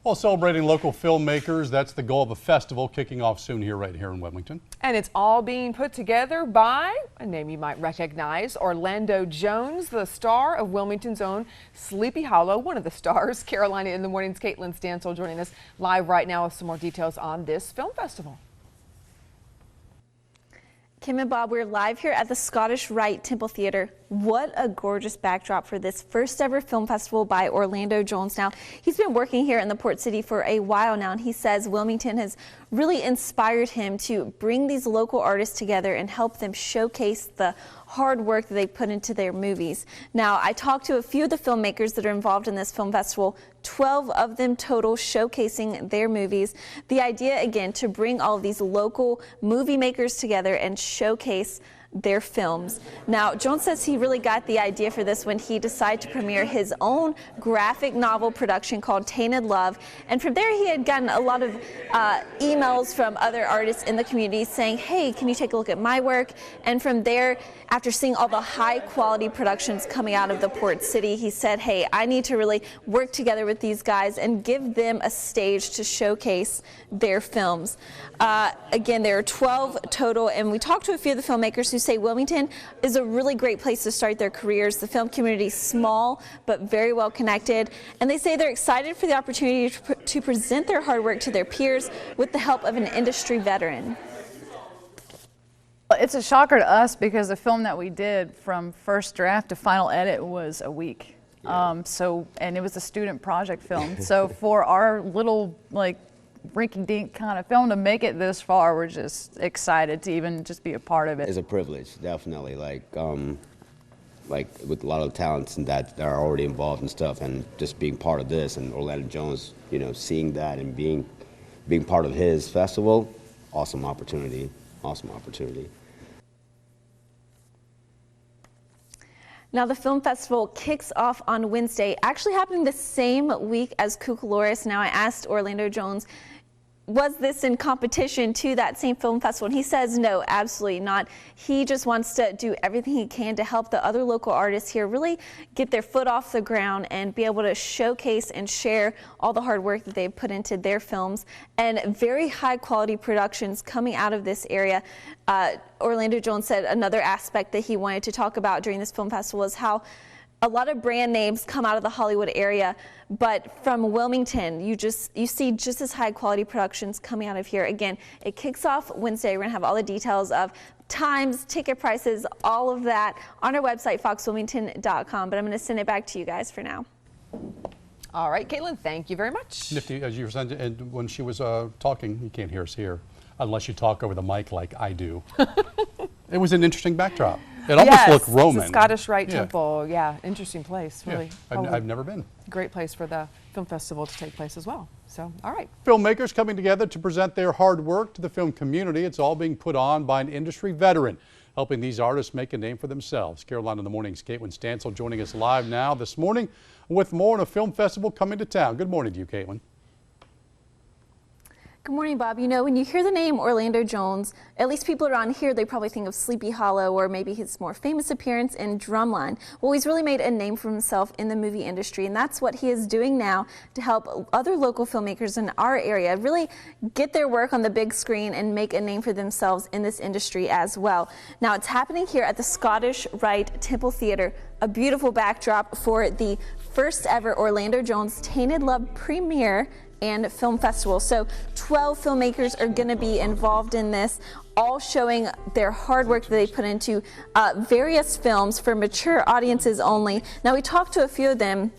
Well, celebrating local filmmakers, that's the goal of a festival kicking off soon right here in Wilmington. And it's all being put together by a name you might recognize, Orlando Jones, the star of Wilmington's own Sleepy Hollow, one of the stars. Carolina in the Morning's Caitlin Stansel joining us live right now with some more details on this film festival. Kim and Bob, we're live here at the Scottish Rite Temple Theater. What a gorgeous backdrop for this first ever film festival by Orlando Jones. Now, he's been working here in the Port City for a while now, and he says Wilmington has really inspired him to bring these local artists together and help them showcase the hard work that they put into their movies. Now, I talked to a few of the filmmakers that are involved in this film festival, 12 of them total showcasing their movies. The idea, again, to bring all of these local movie makers together and showcase their films. Now, Jones says he really got the idea for this when he decided to premiere his own graphic novel production called Tainted Love. And from there, he had gotten a lot of emails from other artists in the community saying, hey, can you take a look at my work? And from there, after seeing all the high quality productions coming out of the Port City, he said, hey, I need to really work together with these guys and give them a stage to showcase their films. Again, there are 12 total, and we talked to a few of the filmmakers who say Wilmington is a really great place to start their careers. The film community is small but very well connected, and they say they're excited for the opportunity to present their hard work to their peers with the help of an industry veteran. It's a shocker to us because the film that we did from first draft to final edit was a week. And it was a student project film. So for our little rinky-dink kind of film to make it this far, we're just excited to even just be a part of it. It's a privilege, definitely. Like with a lot of the talents and that are already involved and stuff, and just being part of this, and Orlando Jones, seeing that and being part of his festival, awesome opportunity. Awesome opportunity. Now, the film festival kicks off on Wednesday, actually happening the same week as Cucalores. Now, I asked Orlando Jones, was this in competition to that same film festival? And he says, no, absolutely not. He just wants to do everything he can to help the other local artists here really get their foot off the ground and be able to showcase and share all the hard work that they've put into their films and very high quality productions coming out of this area. Orlando Jones said another aspect that he wanted to talk about during this film festival is how a lot of brand names come out of the Hollywood area, but from Wilmington, you see just as high quality productions coming out of here. Again, it kicks off Wednesday. We're gonna have all the details of times, ticket prices, all of that on our website, foxwilmington.com, but I'm gonna send it back to you guys for now. All right, Caitlin, thank you very much. Nifty, as you were saying, and when she was talking, you can't hear us here, unless you talk over the mic like I do. It was an interesting backdrop. It almost looked Roman. The Scottish Rite Temple. Yeah, interesting place, really. Yeah, I've never been. Great place for the film festival to take place as well. So, all right. Filmmakers coming together to present their hard work to the film community. It's all being put on by an industry veteran, helping these artists make a name for themselves. Carolina in the Morning's Caitlin Stansel joining us live now this morning with more on a film festival coming to town. Good morning to you, Caitlin. Good morning, Bob. When you hear the name Orlando Jones, at least people around here, they probably think of Sleepy Hollow or maybe his more famous appearance in Drumline. Well, he's really made a name for himself in the movie industry, and that's what he is doing now to help other local filmmakers in our area really get their work on the big screen and make a name for themselves in this industry as well. Now, it's happening here at the Scottish Rite Temple Theater, a beautiful backdrop for the first ever Orlando Jones Tainted Love premiere and film festival. So 12 filmmakers are going to be involved in this, all showing their hard work that they put into various films for mature audiences only. Now, we talked to a few of them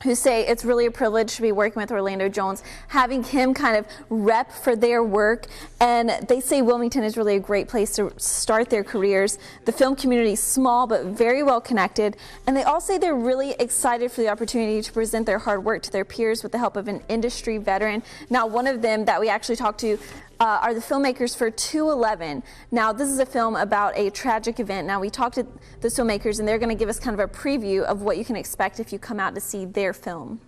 who say it's really a privilege to be working with Orlando Jones, having him kind of rep for their work, and they say Wilmington is really a great place to start their careers. The film community is small but very well connected, and they all say they're really excited for the opportunity to present their hard work to their peers with the help of an industry veteran. Now, one of them that we actually talked to are the filmmakers for 211. Now, this is a film about a tragic event. Now, we talked to the filmmakers, and they're going to give us kind of a preview of what you can expect if you come out to see their film.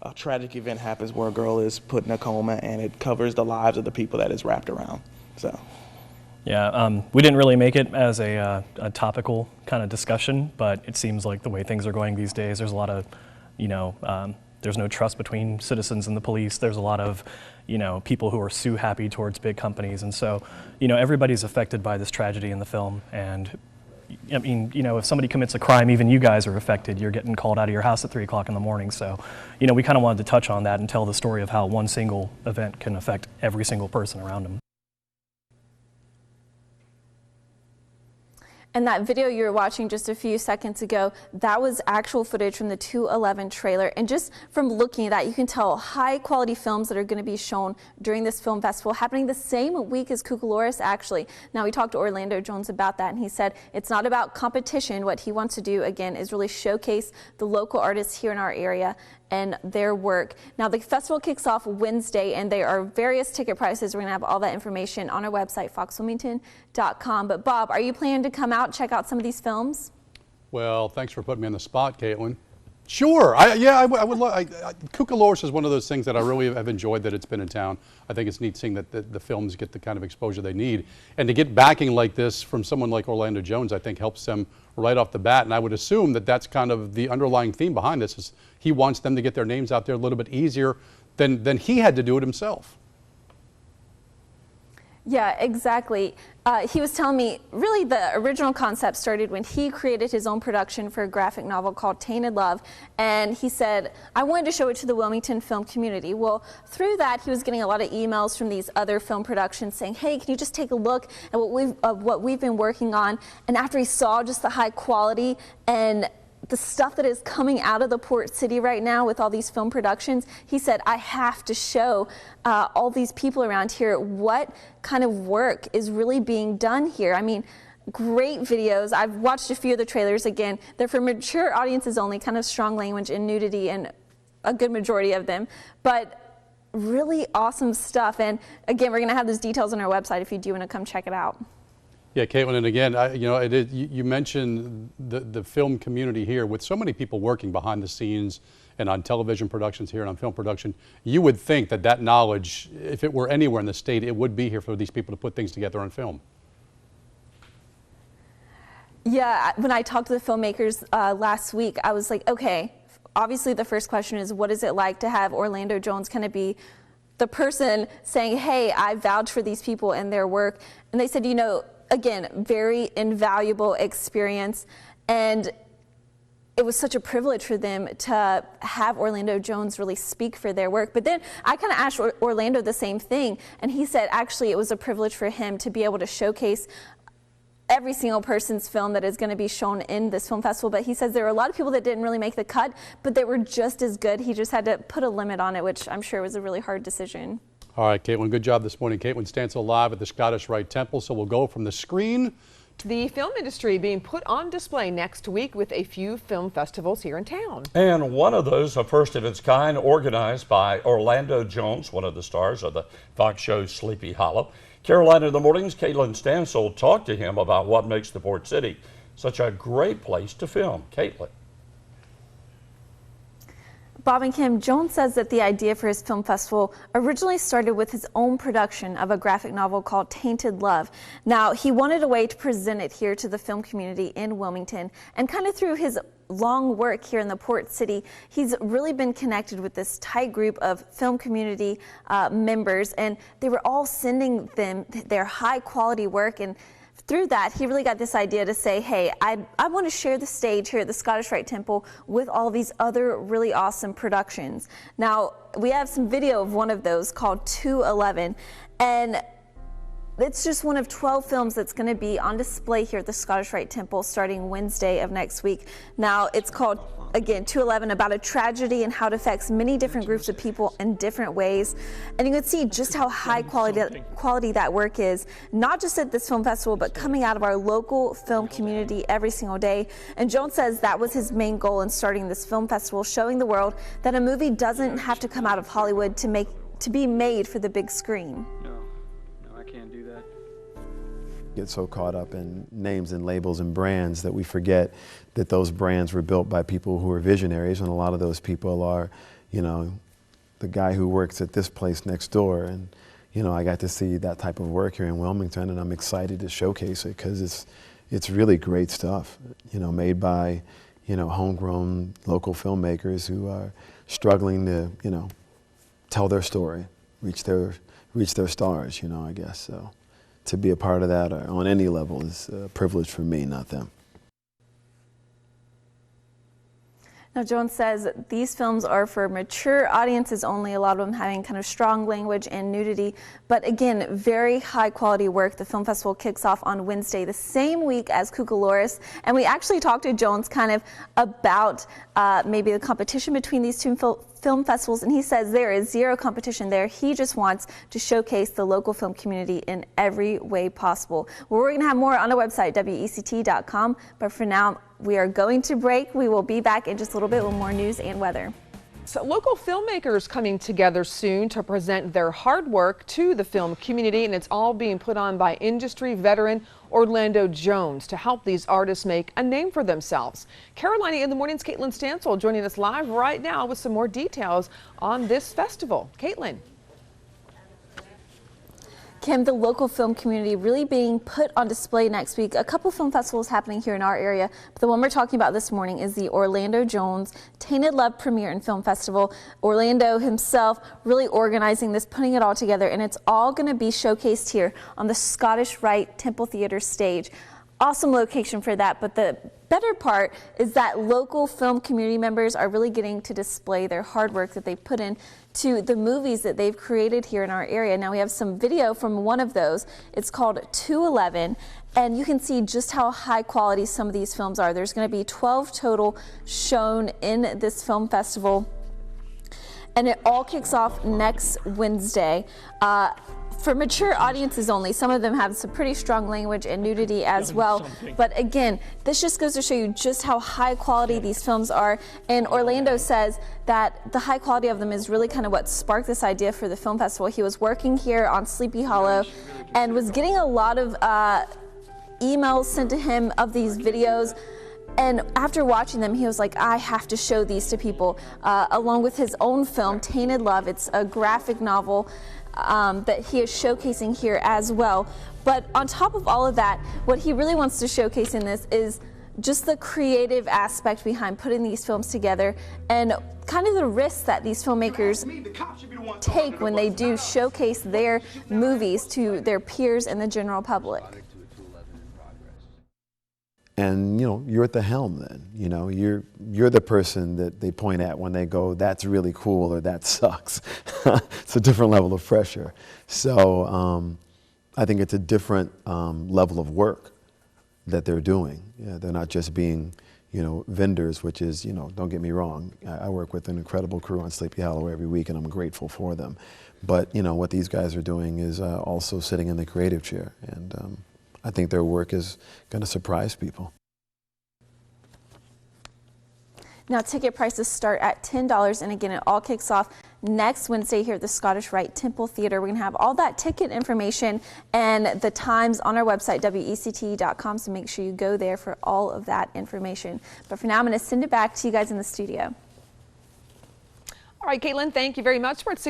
A tragic event happens where a girl is put in a coma, and it covers the lives of the people that it's wrapped around. So, yeah, we didn't really make it as a topical kind of discussion, but it seems like the way things are going these days, there's a lot of, there's no trust between citizens and the police. There's a lot of, people who are sue happy towards big companies. And so, everybody's affected by this tragedy in the film. And I mean, if somebody commits a crime, even you guys are affected. You're getting called out of your house at 3 o'clock in the morning. So, we kind of wanted to touch on that and tell the story of how one single event can affect every single person around them. And that video you were watching just a few seconds ago, that was actual footage from the 211 trailer. And just from looking at that, you can tell high quality films that are going to be shown during this film festival, happening the same week as Cucaloris, actually. Now, we talked to Orlando Jones about that, and he said it's not about competition. What he wants to do, again, is really showcase the local artists here in our area and their work. Now, the festival kicks off Wednesday, and there are various ticket prices. We're going to have all that information on our website, foxwilmington.com. But Bob, are you planning to come out and check out some of these films? Well, thanks for putting me on the spot, Caitlin. Sure. I would love. Cucaloris is one of those things that I really have enjoyed that it's been in town. I think it's neat seeing that the films get the kind of exposure they need. And to get backing like this from someone like Orlando Jones, I think helps them right off the bat. And I would assume that that's kind of the underlying theme behind this is he wants them to get their names out there a little bit easier than he had to do it himself. Yeah, exactly. He was telling me, really, the original concept started when he created his own production for a graphic novel called Tainted Love. And he said, I wanted to show it to the Wilmington film community. Well, through that, he was getting a lot of emails from these other film productions saying, hey, can you just take a look at what we've been working on? And after he saw just the high quality and the stuff that is coming out of the Port City right now with all these film productions, he said, I have to show all these people around here what kind of work is really being done here. I mean, great videos. I've watched a few of the trailers. Again, they're for mature audiences only, kind of strong language and nudity and a good majority of them, but really awesome stuff. And again, we're going to have those details on our website if you do want to come check it out. Yeah, Caitlin, and again, you mentioned the film community here with so many people working behind the scenes and on television productions here and on film production. You would think that knowledge, if it were anywhere in the state, it would be here for these people to put things together on film. Yeah, when I talked to the filmmakers last week, I was like, okay, obviously the first question is, what is it like to have Orlando Jones kind of be the person saying, hey, I vouch for these people and their work? And they said, again, very invaluable experience, and it was such a privilege for them to have Orlando Jones really speak for their work. But then I kind of asked Orlando the same thing, and he said actually it was a privilege for him to be able to showcase every single person's film that is going to be shown in this film festival. But he says there were a lot of people that didn't really make the cut, but they were just as good. He just had to put a limit on it, which I'm sure was a really hard decision. All right, Caitlin, good job this morning. Caitlin Stansel live at the Scottish Rite Temple. So we'll go from the screen to the film industry being put on display next week with a few film festivals here in town. And one of those, a first of its kind, organized by Orlando Jones, one of the stars of the Fox show Sleepy Hollow. Carolina in the Morning's Caitlin Stansel talked to him about what makes the Port City such a great place to film. Caitlin. Bob and Kim, Jones says that the idea for his film festival originally started with his own production of a graphic novel called Tainted Love. Now, he wanted a way to present it here to the film community in Wilmington, and kind of through his long work here in the Port City, he's really been connected with this tight group of film community members, and they were all sending them their high quality work. And through that, he really got this idea to say, hey, I want to share the stage here at the Scottish Rite Temple with all these other really awesome productions. Now, we have some video of one of those called 211, and it's just one of 12 films that's going to be on display here at the Scottish Rite Temple starting Wednesday of next week. Now, it's called, again, 211, about a tragedy and how it affects many different groups of people in different ways. And you can see just how high quality that work is, not just at this film festival, but coming out of our local film community every single day. And Jones says that was his main goal in starting this film festival, showing the world that a movie doesn't have to come out of Hollywood to be made for the big screen. Get so caught up in names and labels and brands that we forget that those brands were built by people who are visionaries, and a lot of those people are, the guy who works at this place next door. And I got to see that type of work here in Wilmington, and I'm excited to showcase it because it's really great stuff, made by homegrown local filmmakers who are struggling to, tell their story, reach their stars, I guess. So to be a part of that on any level is a privilege for me, not them. Now, Jones says these films are for mature audiences only, a lot of them having kind of strong language and nudity. But again, very high quality work. The film festival kicks off on Wednesday, the same week as Cucaloris. And we actually talked to Jones kind of about maybe the competition between these two film festivals, and he says there is zero competition there. He just wants to showcase the local film community in every way possible. Well, we're going to have more on our website, WECT.com, but for now, we are going to break. We will be back in just a little bit with more news and weather. So local filmmakers coming together soon to present their hard work to the film community, and it's all being put on by industry veteran Orlando Jones to help these artists make a name for themselves. Carolina in the Morning's Caitlin Stansel joining us live right now with some more details on this festival. Caitlin. Kim, the local film community really being put on display next week. A couple film festivals happening here in our area, but the one we're talking about this morning is the Orlando Jones Tainted Love Premiere and Film Festival. Orlando himself really organizing this, putting it all together, and it's all going to be showcased here on the Scottish Rite Temple Theater stage. Awesome location for that, but the better part is that local film community members are really getting to display their hard work that they put in to the movies that they've created here in our area. Now we have some video from one of those. It's called 211, and you can see just how high quality some of these films are. There's going to be 12 total shown in this film festival, and it all kicks off next Wednesday. For mature audiences only. Some of them have some pretty strong language and nudity as well. But again, this just goes to show you just how high quality these films are. And Orlando says that the high quality of them is really kind of what sparked this idea for the film festival. He was working here on Sleepy Hollow and was getting a lot of emails sent to him of these videos. And after watching them, he was like, I have to show these to people, along with his own film, Tainted Love. It's a graphic novel that he is showcasing here as well. But on top of all of that, what he really wants to showcase in this is just the creative aspect behind putting these films together and kind of the risks that these filmmakers take when they do showcase their movies to their peers and the general public. And you're at the helm then. You're the person that they point at when they go, that's really cool or that sucks. It's a different level of pressure. So I think it's a different level of work that they're doing. They're not just being vendors, which is, don't get me wrong, I work with an incredible crew on Sleepy Hollow every week and I'm grateful for them. But what these guys are doing is also sitting in the creative chair, and I think their work is going to surprise people. Now, ticket prices start at $10, and again, it all kicks off next Wednesday here at the Scottish Rite Temple Theater. We're going to have all that ticket information and the times on our website, WECT.com, so make sure you go there for all of that information. But for now, I'm going to send it back to you guys in the studio. All right, Caitlin, thank you very much. We're at 6